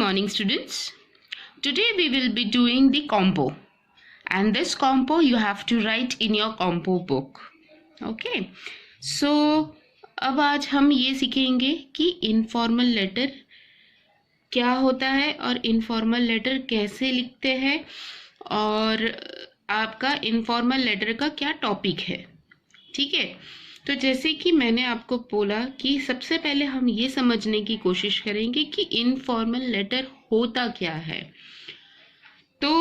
morning, students. Today we will be doing the compo, and this compo you have to write in your compo book. Okay, so अब आज हम ये सीखेंगे कि informal letter क्या होता है और इनफॉर्मल लेटर कैसे लिखते हैं और आपका इनफॉर्मल लेटर का क्या टॉपिक है. ठीक है, तो जैसे कि मैंने आपको बोला कि सबसे पहले हम ये समझने की कोशिश करेंगे कि इनफॉर्मल लेटर होता क्या है. तो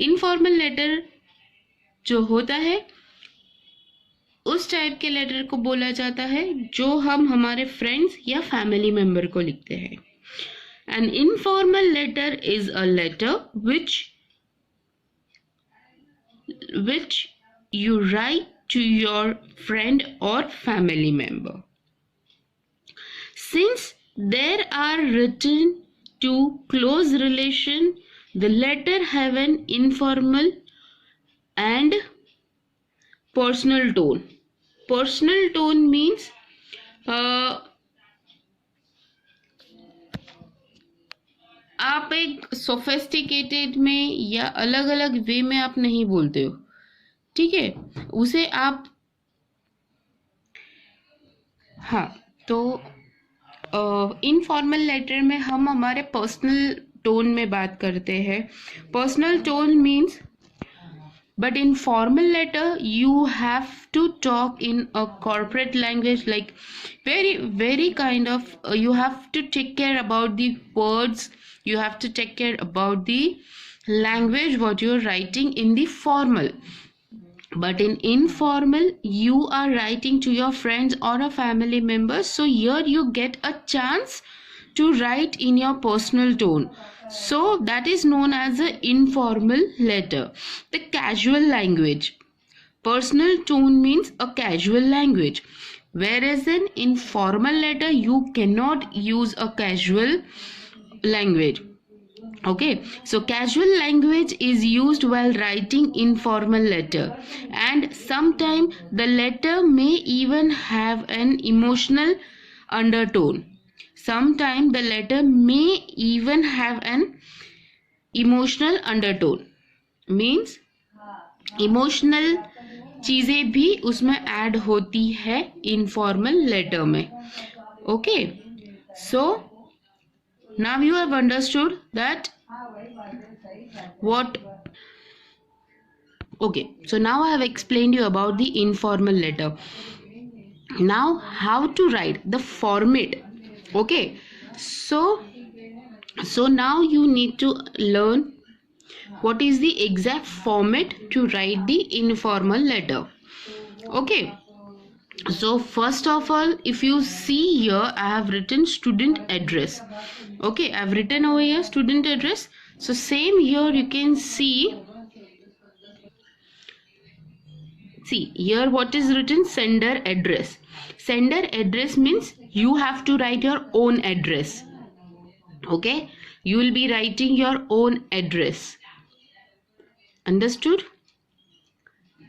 इनफॉर्मल लेटर जो होता है उस टाइप के लेटर को बोला जाता है जो हम हमारे फ्रेंड्स या फैमिली मेंबर को लिखते हैं. An informal letter is a letter which you write to your friend or family member. Since there are written to close relation, the letter have an informal and personal tone. Personal tone means आप एक sophisticated में या अलग अलग वे में आप नहीं बोलते हो. ठीक है, उसे आप तो इनफॉर्मल लेटर में हम हमारे पर्सनल टोन में बात करते हैं. Personal tone means but in formal letter you have to talk in a corporate language, like very kind of you have to take care about the words, you have to take care about the language what you're writing in the formal. But in informal you are writing to your friends or a family member, so here you get a chance to write in your personal tone. So that is known as an informal letter. The casual language. Personal tone means a casual language, whereas in informal letter you cannot use a casual language. Okay, so casual language is used while writing informal letter, and sometimes the letter may even have an emotional undertone. Sometimes the letter may even have an emotional undertone. Means emotional चीजें भी उसमें add होती है informal letter में. Okay, so now you have understood that what. Okay, so now I have explained you about the informal letter. Now how to write the format. Okay, so now you need to learn what is the exact format to write the informal letter. Okay, so first of all, if you see here, I have written student address. Okay, I have written over here student address. So same here you can see here what is written, sender address. Sender address means you have to write your own address. Okay, you will be writing your own address. Understood?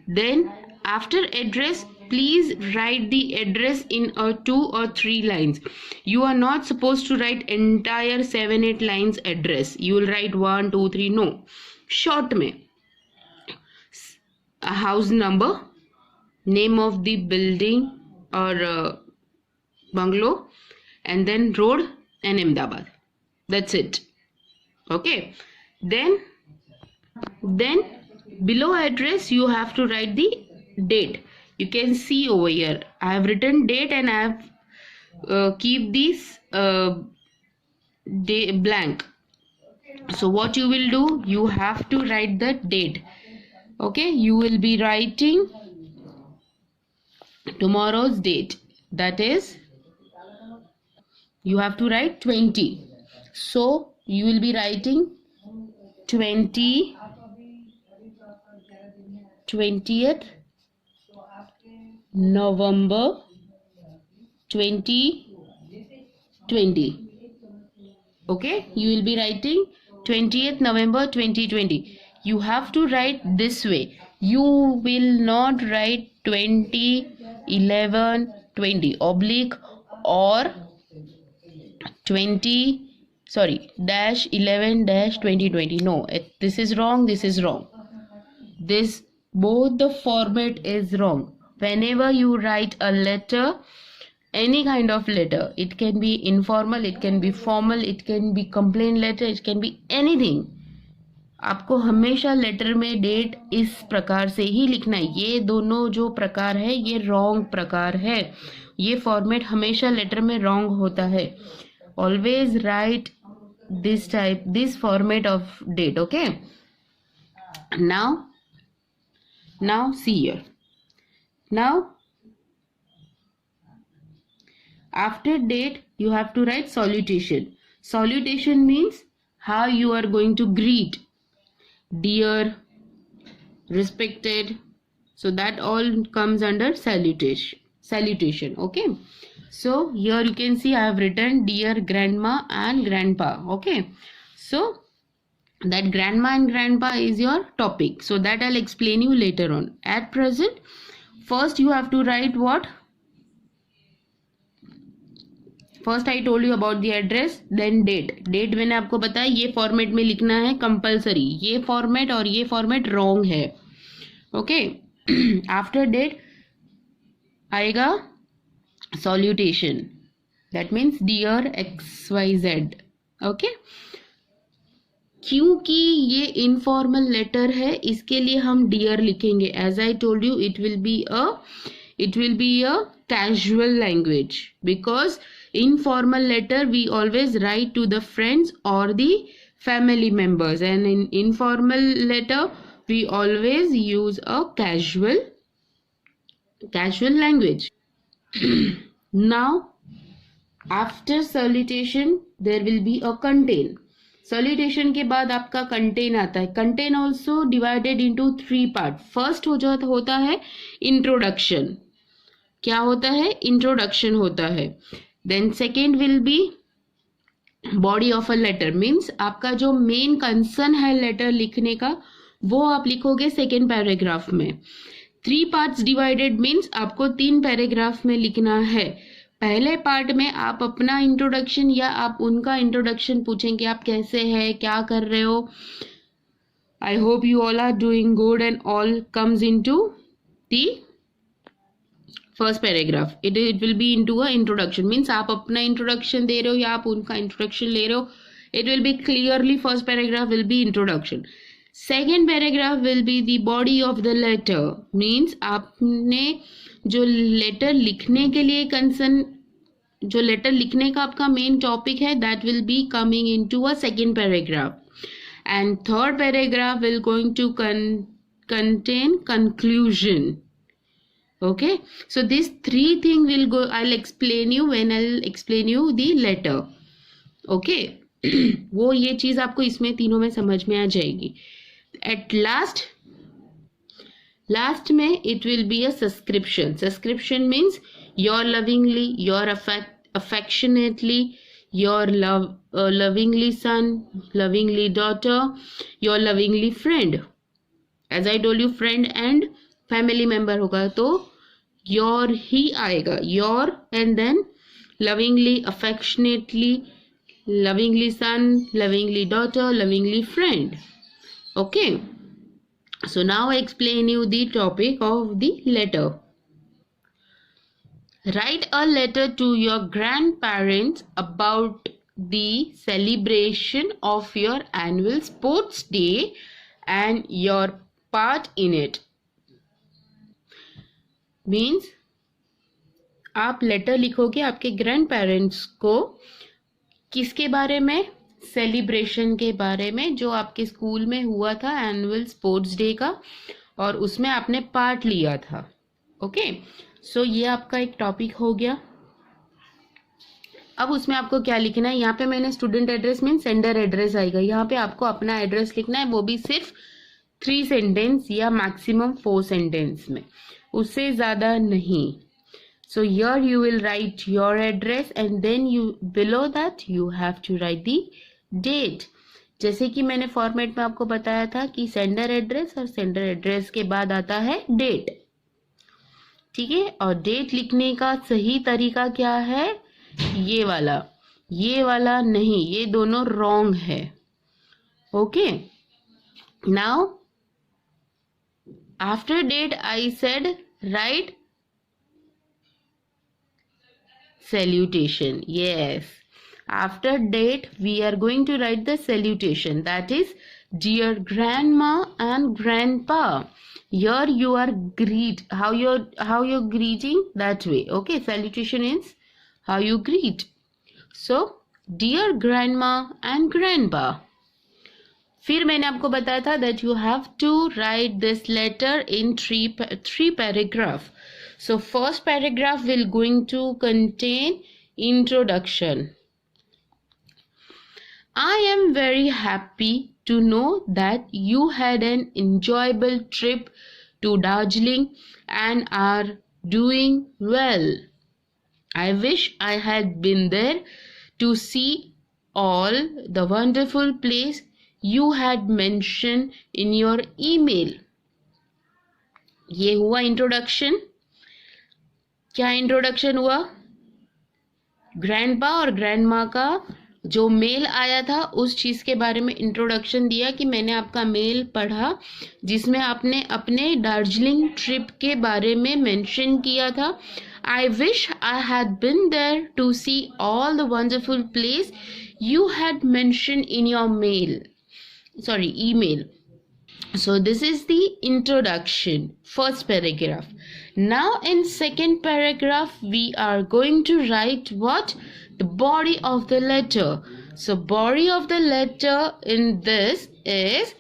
Then after address, please write the address in 2 or 3 lines. You are not supposed to write entire 7-8 lines address. You will write 1 2 3. No, short में a house number, name of the building or bungalow, and then road and Ahmedabad. That's it. Okay, then below address you have to write the date. You can see over here I have written date and I have keep this day blank. So what you will do, you have to write the date. Okay, you will be writing tomorrow's date, that is you have to write 20. So you will be writing 20th November 2020. Okay, you will be writing 20th November 2020. You have to write this way. You will not write 2011 20 oblique or 20 sorry, -11-2020. No, this is wrong, this is wrong. This, both the format is wrong. Whenever you write a letter, any kind of letter, it can be informal, it can be formal, it can be complaint letter, it can be anything, आपको हमेशा letter में date इस प्रकार से ही लिखना है. ये दोनों जो प्रकार है ये रॉन्ग प्रकार है. ये फॉर्मेट हमेशा लेटर में रॉन्ग होता है. Always right this format of date. Okay, now see here. Now after date you have to write salutation. Salutation means how you are going to greet. Dear, respected, so that all comes under salutation. Okay, so here you can see I have written dear grandma and grandpa. Okay, so that grandma and grandpa is your topic, so that I'll explain you later on. At present, first you have to write what? First I told you about the address, then date मैंने आपको बताया ये format में लिखना है compulsory. ये format और ये फॉर्मेट रॉन्ग है. ओके, आफ्टर डेट आएगा salutation, that means dear XYZ. Okay, क्योंकि ये इनफॉर्मल लेटर है इसके लिए हम डियर लिखेंगे. As I told you it will be a casual language, because informal letter we always write to the friends or the family members, and in informal letter we always use a casual language. Now after salutation there will be a contain. Salutation के बाद आपका contain आता है. Contain also divided into 3 parts. First होता है introduction. क्या होता है? इंट्रोडक्शन होता है. Then second will be body of a letter, means आपका जो मेन कंसर्न है लेटर लिखने का वो आप लिखोगे सेकेंड पैराग्राफ में. 3 पार्ट्स डिवाइडेड मीन्स आपको 3 पैराग्राफ में लिखना है. पहले पार्ट में आप अपना इंट्रोडक्शन या आप उनका इंट्रोडक्शन पूछेंगे, आप कैसे हैं, क्या कर रहे हो. I hope you all are doing good and all comes into the first paragraph. It will be into a introduction, means आप अपना इंट्रोडक्शन दे रहे हो या आप उनका इंट्रोडक्शन ले रहे हो. It will be clearly first paragraph will be introduction. Second paragraph will be the body of the letter, means आपने जो लेटर लिखने के लिए कंसर्न, जो लेटर लिखने का आपका मेन टॉपिक है, that will be coming into a second paragraph. And third paragraph will going to contain conclusion. Okay, so these 3 things will go, I'll explain you when I'll explain you the letter. Okay, वो ये चीज आपको इसमें तीनों में समझ में आ जाएगी. At last में it will be a subscription. Subscription means your lovingly, your affectionately, your lovingly son, lovingly daughter, your lovingly friend. As I told you, friend and family member होगा तो योर ही आएगा, your and then lovingly, affectionately, lovingly son, lovingly daughter, lovingly friend. Okay, so now I explain you the topic of the letter. Write a letter to your grand parents about the celebration of your annual sports day and your part in it. Means आप letter लिखोगे आपके grand parents को किसके बारे में? Celebration के बारे में जो आपके स्कूल में हुआ था एनुअल स्पोर्ट्स डे का, और उसमें आपने पार्ट लिया था. ओके, सो ये आपका एक टॉपिक हो गया. अब उसमें आपको क्या लिखना है? यहाँ पे मैंने student address mean sender address आएगा. यहाँ पे आपको अपना एड्रेस लिखना है, वो भी सिर्फ 3 सेंटेंस या मैक्सिमम 4 सेंटेंस में, उससे ज़्यादा नहीं. So here you will write your address and then you below that you have to write the date. जैसे कि मैंने फॉर्मेट में आपको बताया था कि सेंडर एड्रेस और सेंडर एड्रेस के बाद आता है डेट. ठीक है, और डेट लिखने का सही तरीका क्या है? ये वाला, ये वाला नहीं, ये दोनों रॉन्ग है. Okay, now after date I said write salutation. Yes, after date we are going to write the salutation, that is dear grandma and grandpa. Here you are greet, how you're greeting, that way. Okay, salutation is how you greet. So dear grandma and grandpa. फिर मैंने आपको बताया था that you have to write this letter in three paragraph. So first paragraph will going to contain introduction. I am very happy to know that you had an enjoyable trip to Darjeeling and are doing well. I wish I had been there to see all the wonderful place you had mentioned in your email. ये हुआ introduction. क्या introduction हुआ? Grandpa और grandma का जो mail आया था उस चीज के बारे में इंट्रोडक्शन दिया कि मैंने आपका मेल पढ़ा जिसमें आपने अपने दार्जिलिंग ट्रिप के बारे में मेंशन किया था. I wish I had been there to see all the wonderful place you had mentioned in your email. So this is the introduction, first paragraph. Now in second paragraph we are going to write what? The body of the letter. So body of the letter in this is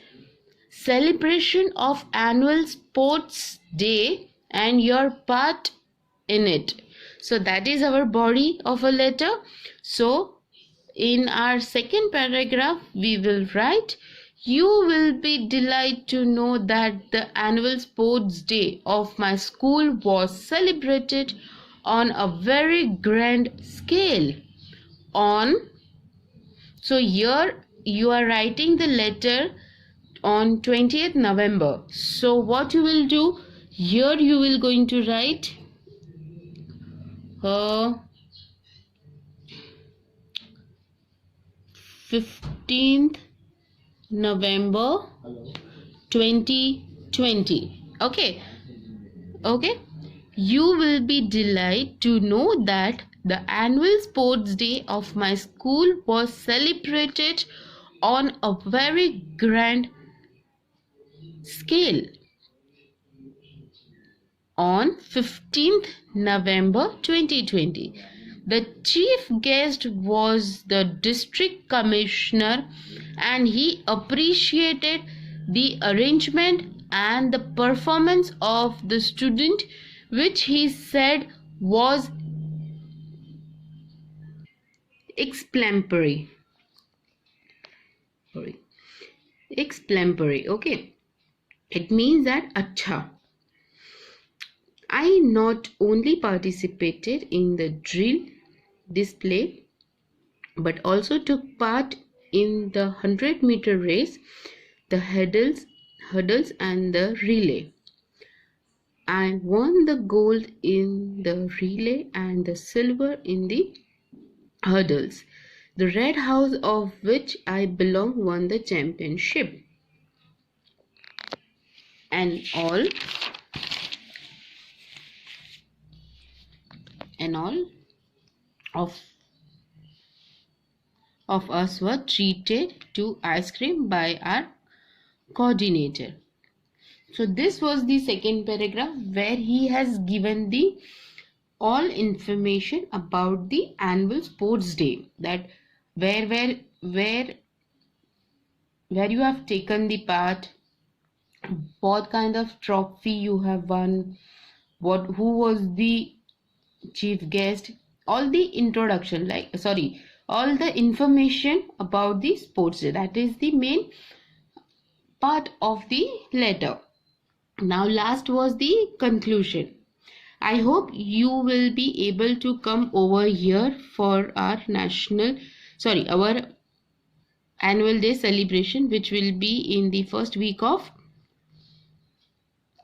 celebration of annual sports day and your part in it. So that is our body of a letter. So in our second paragraph we will write, you will be delighted to know that the annual sports day of my school was celebrated on a very grand scale. So here you are writing the letter on 20th November. So what you will do, here you will going to write 15th November 2020. Okay. You will be delighted to know that the annual sports day of my school was celebrated on a very grand scale on 15th November 2020. The chief guest was the district commissioner and he appreciated the arrangement and the performance of the student, which he said was exemplary. Okay, it means that acha. I not only participated in the drill display but also took part in the 100-meter race, the hurdles and the relay. I won the gold in the relay and the silver in the hurdles. The Red House of which I belong won the championship. And all of us were treated to ice cream by our coordinator. So this was the second paragraph where he has given the all information about the annual sports day, that where you have taken the part, what kind of trophy you have won, who was the chief guest, all the introduction, all the information about the sports day. That is the main part of the letter. Now last was the conclusion. I hope you will be able to come over here for our our annual day celebration, which will be in the first week of.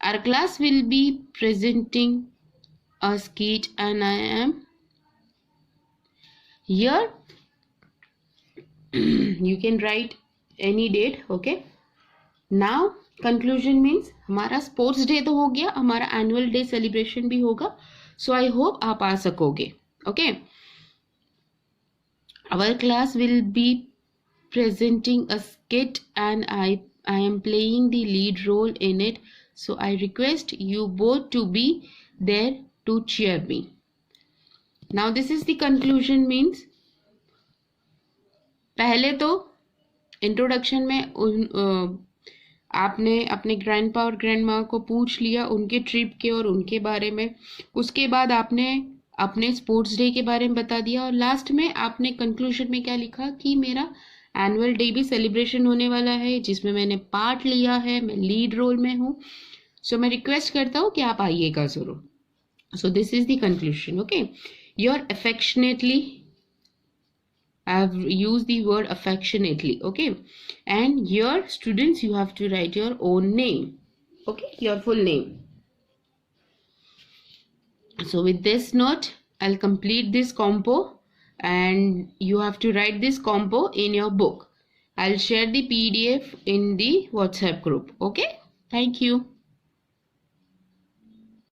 Our class will be presenting a skit and I am here You can write any date. Okay, now conclusion means हमारा sports day तो हो गया, हमारा annual day celebration भी होगा. सो I hope आप आ सकोगे. Okay, our class will be presenting a skit and I am playing the lead role in it, so I request you both to be there to cheer me. Now this is the conclusion means पहले तो introduction में आपने अपने grandpa और grandma को पूछ लिया उनके ट्रिप के और उनके बारे में. उसके बाद आपने अपने स्पोर्ट्स डे के बारे में बता दिया और लास्ट में आपने कंक्लूजन में क्या लिखा कि मेरा एनुअल डे भी सेलिब्रेशन होने वाला है जिसमें मैंने पार्ट लिया है, मैं लीड रोल में हूँ. सो मैं रिक्वेस्ट करता हूँ कि आप आइएगा ज़रूर. So this is the conclusion. Okay, your affectionately, I have used the word affectionately. Okay, and your students, you have to write your own name. Okay, your full name. So with this note, I'll complete this compo and you have to write this compo in your book. I'll share the PDF in the WhatsApp group. Okay, thank you.